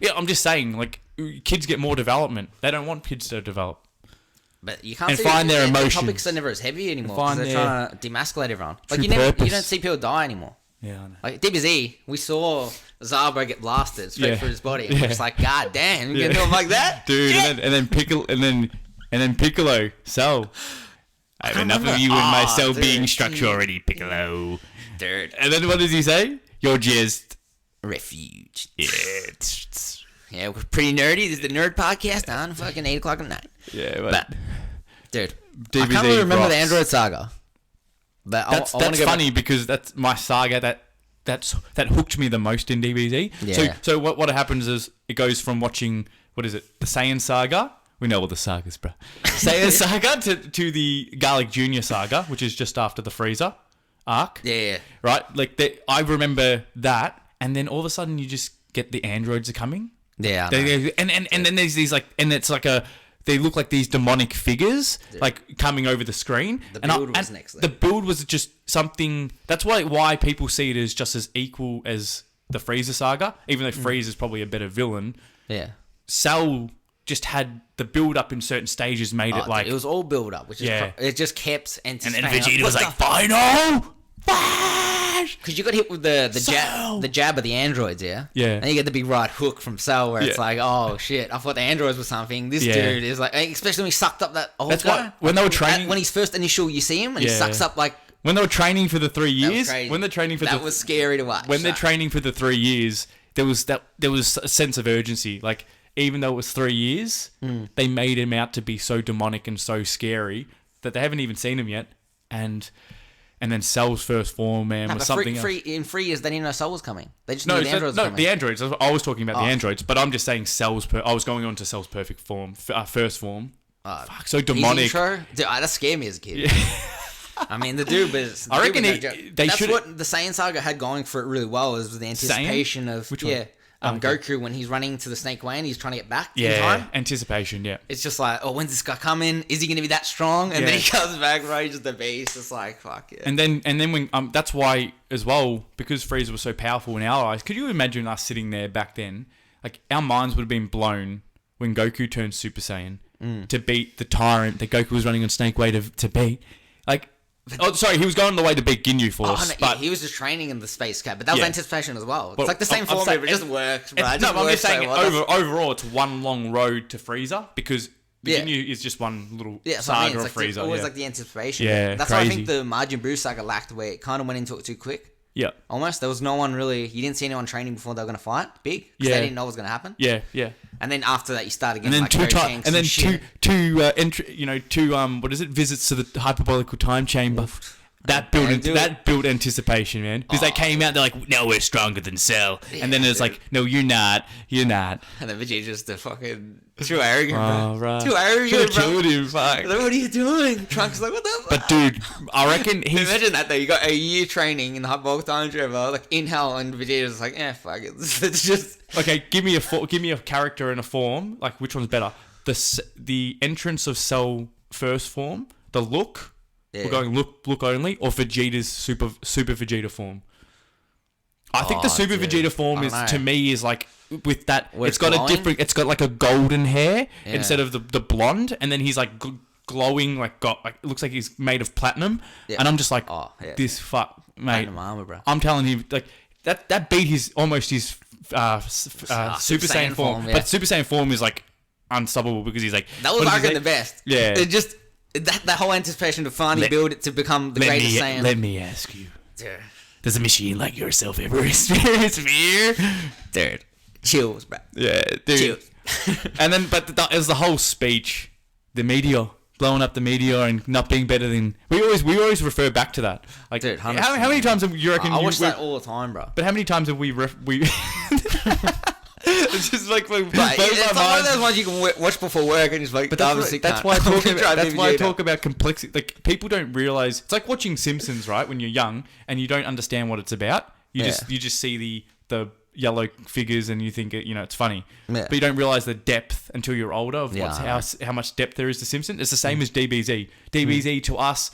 Yeah, I'm just saying, like, kids get more development. They don't want kids to develop. But you can't and find their emotions. Topics are never as heavy anymore because they're trying to demasculate everyone. Like, you don't see people die anymore. Yeah, I know. Like, DBZ, we saw Zabra get blasted straight through his body. And we're just like, God damn, you can do him like that? Dude, and then Piccolo, Cell. I have enough of you and my cell being structure already, Piccolo. Dude. And then what does he say? You're just... refuge. Yeah. Yeah, we're pretty nerdy. This is the Nerd Podcast on fucking 8 o'clock at night. Yeah, but dude, DBZ I can't really remember rocks. the Android saga. But that's funny because that's my saga that hooked me the most in DBZ. Yeah. So what happens is it goes from watching, what is it, the Saiyan saga? We know all the sagas, bro. Saiyan saga to the Garlic Jr. saga, which is just after the Frieza arc. Yeah. Right? Like, I remember that, and then all of a sudden you just get the androids are coming. Yeah. And then there's these, like, and it's like they look like these demonic figures, like, coming over the screen. The build was next level. The build was just something, that's why people see it as just as equal as the Frieza saga, even though Frieza's probably a better villain. Yeah. Cell just had the build up in certain stages, made it like... It was all build up, which is... it just kept... And then Vegeta was like, final! Flash! Because you got hit with the jab of the androids, yeah? Yeah. And you get the big right hook from Cell where it's like, oh shit, I thought the androids were something. This dude is like... Especially when he sucked up that old guy. When they were training... When he's first initial, you see him and he sucks up like... When they were training for the 3 years... That was scary to watch. When they're training for the 3 years, there was a sense of urgency. Like... Even though it was 3 years, they made him out to be so demonic and so scary that they haven't even seen him yet. And then Cell's first form, man, was something else. In 3 years, they didn't know Cell was coming. They just knew the androids were coming. The androids. I was talking about the androids, but I'm just saying Cell's... I was going on to Cell's perfect form, first form. Fuck, so demonic. Intro? Dude, that scared me as a kid. Yeah. I mean, the dude was... I reckon that's what the Saiyan saga had going for it really well, was the anticipation of... Which one? Goku, when he's running to the Snake Way and he's trying to get back in time. Anticipation, yeah. It's just like, oh, when's this guy coming? Is he going to be that strong? And then he comes back, bro, he's just the beast. It's like, fuck yeah. And then when that's why, as well, because Frieza was so powerful in our eyes, could you imagine us sitting there back then? Like, our minds would have been blown when Goku turned Super Saiyan to beat the tyrant that Goku was running on Snake Way to beat. Like... Oh, sorry, he was going the way to beat Ginyu Force. But he was just training in the space cap, but that was anticipation as well. It's like the same formula, but it just works, bro. I'm just saying, overall, it's one long road to Frieza, because the Ginyu is just one little saga of Frieza. It's always like the anticipation. Yeah, that's why I think the Majin Buu saga lacked, where it kind of went into it too quick. Yeah. Almost. There was no one really... You didn't see anyone training before they were going to fight big, because they didn't know what was going to happen. Yeah. And then after that, you started getting what is it? Visits to the hyperbolical time chamber. That built anticipation, man. Because they came out, they're like, no, we're stronger than Cell. And then it's like, no, you're not. And then Vegeta's just the fucking... Too arrogant, bro. Right. Too arrogant, bro. Killed him, fuck. Like, what are you doing? Trunks like, what the fuck? But dude, I reckon he's... Imagine that though. You got a year training in the hyperbolic time chamber, like in hell, and Vegeta's like, fuck it. It's just... Okay, give me a character and a form. Like, which one's better? The entrance of Cell first form, the look... Yeah. We're going look only, or Vegeta's super Vegeta form. I think the super Vegeta form to me is like with that. It's got glowing? It's got like a golden hair instead of the blonde, and then he's like glowing, like it looks like he's made of platinum, and I'm just like, this fuck, mate. Armor, bro. I'm telling you, like that beat his Super Saiyan form, but Super Saiyan form is like unstoppable because he's like that was arguably the best. Yeah, it just. That whole anticipation to finally build it to become the greatest Saiyan. Let me ask you. Does a machine like yourself ever experience fear? Dude. Chills, bro. Yeah, dude. Chills. And then, but it was the whole speech. The meteor. Blowing up the meteor and not being better than... We always refer back to that. Like, dude, how many times have you reckon... I watch that all the time, bro. But how many times have we... It's just like it's one of those ones you can watch before work and just like. But that's why I talk about complexity. Like people don't realize it's like watching Simpsons, right? When you're young and you don't understand what it's about, you just see the yellow figures and you think it's funny, but you don't realize the depth until you're older of how much depth there is to Simpsons. It's the same as DBZ. DBZ to us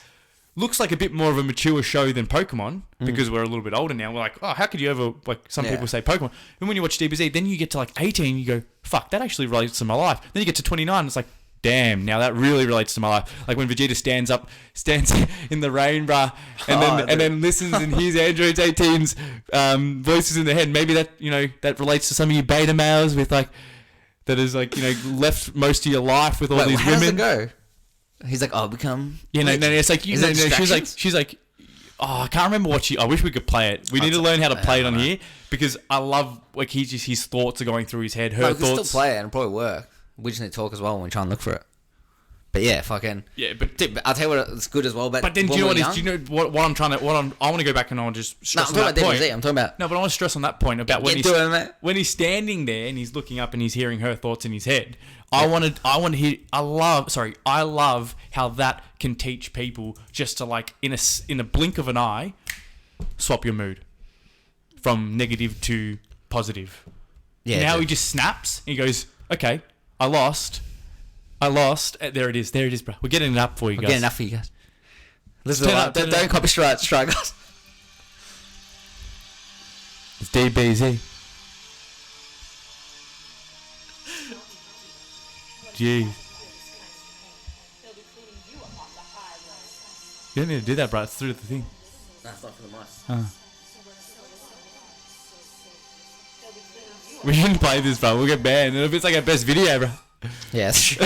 looks like a bit more of a mature show than Pokemon because we're a little bit older now. We're like, oh, how could you ever, like, some people say Pokemon. And when you watch DBZ, then you get to like 18, you go, fuck, that actually relates to my life. Then you get to 29, it's like, damn, now that really relates to my life. Like when Vegeta stands in the rain, bruh, and then listens and hears Android 18's voices in the head. Maybe that, you know, that relates to some of you beta males with like, that is like, you know, left most of your life with all these how women. Does it go? He's like, I'll become. Yeah, no, it's like, you know, she's like, oh, I can't remember what I wish we could play it. We need to learn how to play it on here because I love, like, his thoughts are going through his head, her thoughts. We can still play it and it'll probably work. We just need to talk as well when we try and look for it. But yeah, fucking. Yeah, but dude, I'll tell you what, it's good as well. But then do you know what? Do you know what I'm trying to? I want to go back and I want to just stress on that point. I'm talking about. No, but I want to stress on that point about when he's standing there and he's looking up and he's hearing her thoughts in his head. Yeah. I love how that can teach people just to like in a blink of an eye, swap your mood from negative to positive. Yeah. Now he just snaps and he goes, okay, I lost. There it is, bro. We're getting it up for you guys. We're getting it up for you guys. Listen, don't copy strike us. It's DBZ. Jeez. You don't need to do that, bro. It's through the thing. That's not for the mice. We shouldn't play this, bro. We'll get banned. It's like our best video, bro. Yeah, that's true. I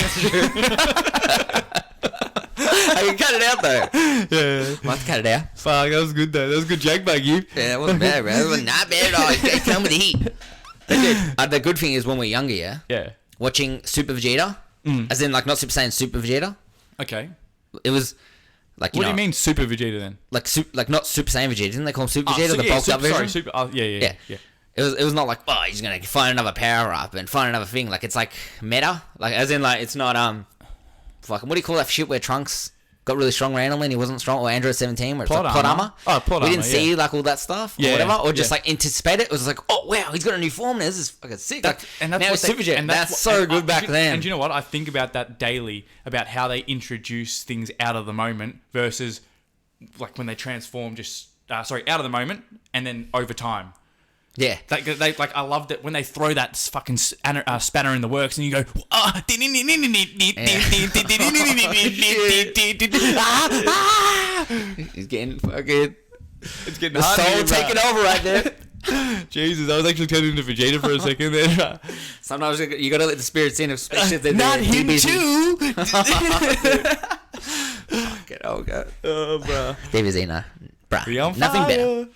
can cut it out though. Yeah. Might cut it out. Fuck, that was good though. That was good jack bag, you. Yeah, that wasn't bad, bro. That was not bad at all. You come with the heat. The good thing is when we're younger, yeah, watching Super Vegeta, as in like not Super Saiyan, Super Vegeta. Okay. It was like, what do you mean Super Vegeta then? Like not Super Saiyan Vegeta. Didn't they call him Super Vegeta? The bulked up version. Sorry, yeah. It was not like, oh, he's gonna find another power up and find another thing. Like, it's like meta. Like, as in, like, it's not fucking, what do you call that shit where Trunks got really strong randomly and he wasn't strong, or Android 17 where it's plot armor? Oh, plot armor. We didn't see like all that stuff or whatever, or just like anticipate it. It was like, oh wow, he's got a new form now. This is fucking sick. And that's now it's Super Jet. And that's so good back then. And you know what? I think about that daily, about how they introduce things out of the moment versus like when they transform out of the moment and then over time. Yeah, they like, I loved it when they throw that fucking spanner in the works and you go, he's getting fucking, it's getting the soul taking over right there. Jesus, I was actually turning into Vegeta for a second there. Sometimes you gotta let the spirits in, especially if they're not him too. Oh god, bro, DBZ, nah, bruh, nothing better.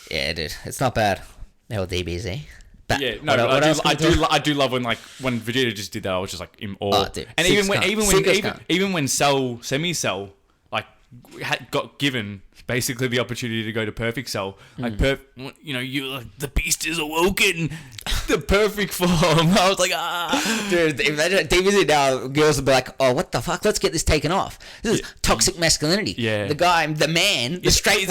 Yeah, dude, it's not bad. No DBZ. But yeah, no, I do love when Vegeta just did that. I was just like in awe. Oh, dude, and even when Cell, Semi-Cell, like got given basically the opportunity to go to Perfect Cell, like the beast is awoken, the perfect form. I was like, dude, imagine DBZ now. Girls will be like, oh, what the fuck? Let's get this taken off. This is toxic masculinity. Yeah, the man, the straight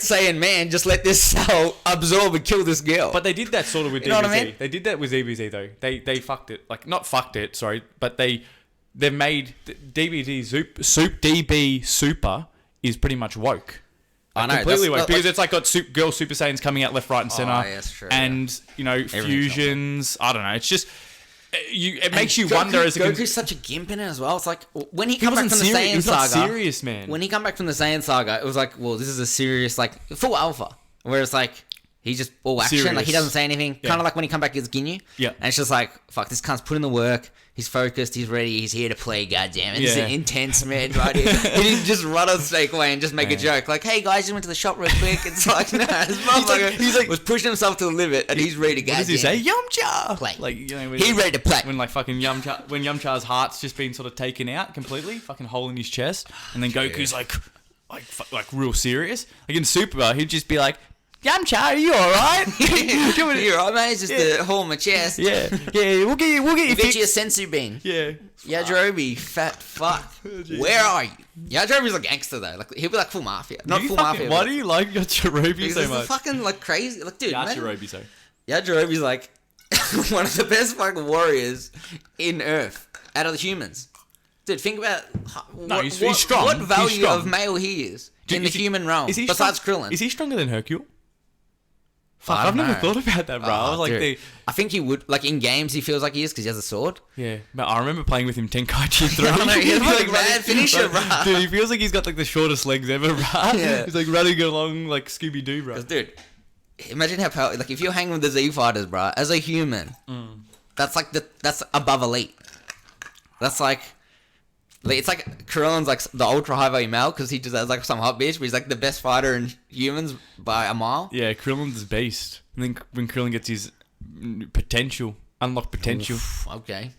Saiyan man, just let this cell absorb and kill this girl. But they did that sort of with DBZ. Know what I mean? They did that with DBZ though. They fucked it. Like not fucked it, sorry, but they made DB Super is pretty much woke. I know, completely woke because it's like got girl Super Saiyans coming out left, right, and center. Oh, yeah, that's true. And fusions. I don't know. It's just it makes you wonder. Goku's such a gimp in it as well. It's like when he come back from the Saiyan saga. Serious, man. When he come back from the Saiyan saga, it was like, well, this is a serious, like full alpha. Whereas like he's just all action, serious. Like he doesn't say anything. Yeah. Kind of like when he come back as Ginyu. Yeah. And it's just like, fuck, this cunt's put in the work. He's focused. He's ready. He's here to play. Goddamn it! He's an intense man right here. He didn't just run a snake away and just make a joke like, "Hey guys, just went to the shop real quick." It's like, nah, this motherfucker. He's like was pushing himself to the limit, and he's ready to go. What does he say? Yamcha. Play. Like he ready to play. When like fucking Yamcha, when Yamcha's heart's just been sort of taken out completely, fucking hole in his chest, and then Goku's like real serious. Like in Super, he'd just be like, Yamcha, are you alright? You're alright, mate. It's just the hole in my chest. Yeah. We'll get you fixed. You a sensu bean. Yeah. Yajirobe, fat fuck. Where are you? Yajirobe's a gangster though. Like he'll be like full mafia, not full mafia. Why do you like Yajirobe so much? Fucking like crazy. Like dude, Yajirobe, so. Yajirobe's like one of the best fucking warriors in Earth out of the humans. Dude, think about he's strong. What He's value strong. of male he is in the Is he- human realm, is he besides strong- Krillin. Is he stronger than Hercule? Fuck, I I've don't never know. thought about that, bro. I was like, Dude. I think he would, like, in games, he feels like he is because he has a sword. yeah, but I remember playing with him Tenkaichi 3. I know, he's like running- mad finisher, bro. Dude, he feels like he's got like the shortest legs ever, bro. Yeah. He's like running along like Scooby Doo, bro. 'Cause, dude, imagine how powerful, like, if you're hanging with the Z Fighters, bro, as a human, that's like that's above elite. That's like, it's like Krillin's like the ultra high value male because he just has like some hot bitch, but he's like the best fighter in humans by a mile. Yeah, Krillin's a beast. I think when Krillin gets his unlocked potential. Oof, okay.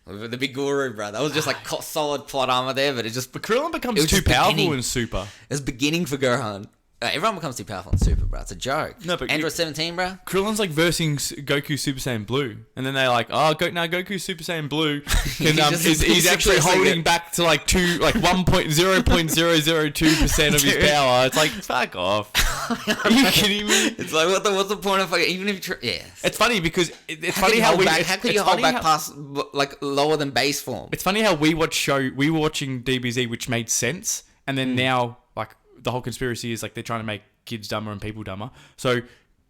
The big guru, bro. That was just like solid plot armor there, but But Krillin becomes it was too just powerful beginning. in Super. It's beginning for Gohan. Everyone becomes too powerful in Super, bro. It's a joke. No, but Android 17, bro. Krillin's like versing Goku Super Saiyan Blue, and then they're like, "Oh, Goku Super Saiyan Blue can, he's actually holding back to like 1.0.002% of his power." It's like, fuck off. Are you kidding me? It's like, what's the point of even if you yeah. It's funny because it's How funny how we how could you hold back past like lower than base form? It's funny how we were watching DBZ, which made sense, and then now like the whole conspiracy is like they're trying to make kids dumber and people dumber. So,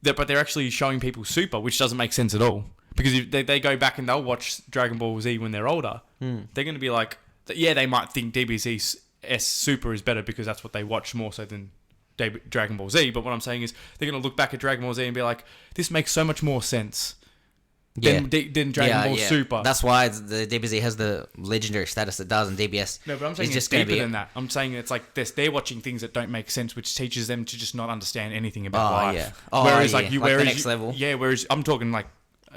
but they're actually showing people Super, which doesn't make sense at all. Because if they go back and they'll watch Dragon Ball Z when they're older, they're going to be like, yeah, they might think DBZ S Super is better because that's what they watch more so than Dragon Ball Z. But what I'm saying is they're going to look back at Dragon Ball Z and be like, this makes so much more sense than Dragon Ball Super. That's why the DBZ has the legendary status it does, and DBS. No, but I'm saying it's just deeper than that. I'm saying it's like they're watching things that don't make sense, which teaches them to just not understand anything about life. Yeah. Whereas like the next level. Yeah, whereas I'm talking like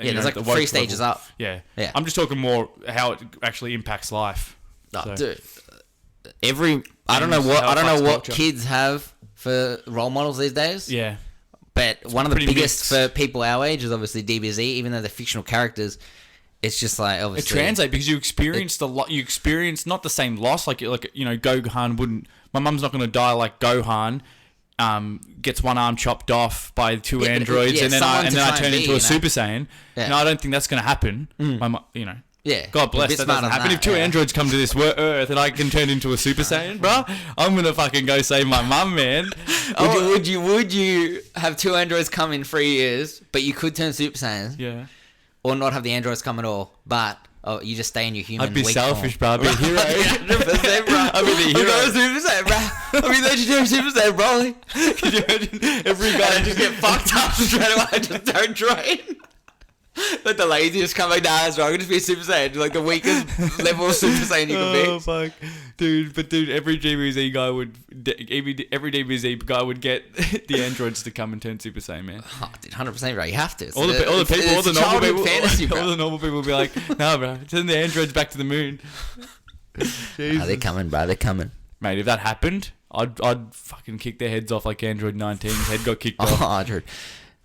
there's like the 3 woke stages level. up. Yeah. Yeah. I'm just talking more how it actually impacts life. Oh, So- dude, I don't know how it fucks what culture. kids have for role models these days. Yeah. But one of the pretty biggest mixed. for people our age is obviously DBZ, even though they're fictional characters. It's just like It obviously translates because you experience you experience not the same loss like Gohan wouldn't. My mum's not going to die like Gohan. Gets one arm chopped off by 2 androids, and then I turn into a Super Saiyan. Yeah. No, I don't think that's going to happen. My mum, Yeah. God bless, A bit that smarter doesn't than happen. that, If 2 androids come to this Earth and I can turn into a Super Saiyan, bro, I'm gonna fucking go save my mum, man. Would you have 2 androids come in 3 years, but you could turn Super Saiyans, Yeah. or not have the androids come at all, but you just stay in your human. I'd be weak selfish, form. bro. I'd be a hero. 100%, bro. I'd be the hero. I'm Super Saiyan, bro. I mean, legendary Super Saiyan, bro. Can you imagine every guy Just get fucked up straight away. Just don't train. Like the laziest come like, nah, bro. I'm gonna just be a Super Saiyan, like the weakest level of Super Saiyan you can be. Oh fuck, dude! Every DBZ guy would, every DBZ guy would get the androids to come and turn Super Saiyan, man. Oh, dude, 100%, bro. You have to. All the people, all the normal people, fantasy, bro. all the normal people would be like, "No, bro, send the androids back to the moon." Oh, they're coming, bro. They're coming. Mate, if that happened, I'd fucking kick their heads off like Android 19's head got kicked off. Oh, dude.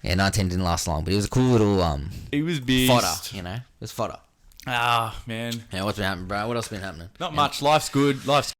Yeah, 19 didn't last long, but it was a cool little He was beast. fodder, It was fodder. Ah, man. Yeah, what's been happening, bro? What else been happening? Not much. Life's good. Life's